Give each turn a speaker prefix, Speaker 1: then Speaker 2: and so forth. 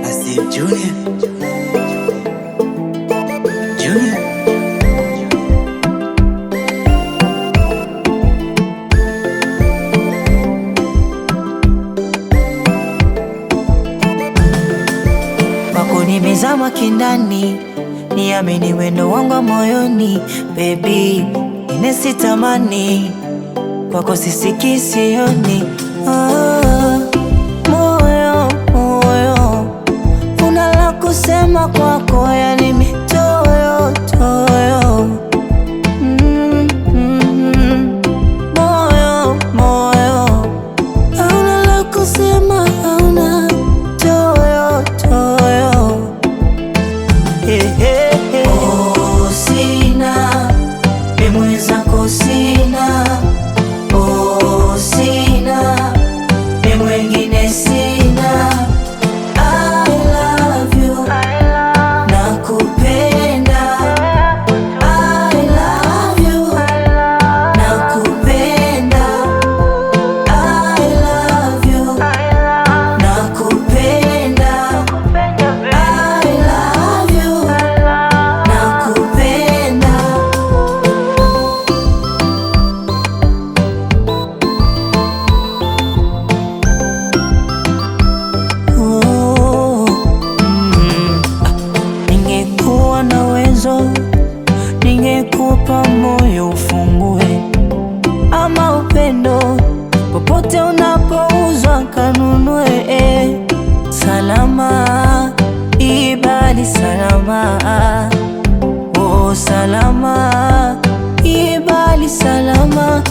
Speaker 1: Nasib Junior. Junior.
Speaker 2: Wako nimezama kindani, niamini wendo wangu wa moyoni. Baby, inesitamani kwako sisiki sioni. Moyo, moyo, una la kusema kwako, yani mitoyo, toyo. Moyo, moyo, hauna la kusema, hauna toyo, toyo. Oh, sina, mimi mwenzako sina. Oh, sina, mimi mwengine sina. I love you, nakupenda. I love you, nakupenda. I love you, nakupenda. I love you, nakupenda. Oh, ningekuwa na uwezo, ningekupa moyo ufungue, ama upendo popote unapouzwa kanunue. Salama, ibali salama. Oh, salama, ibali salama.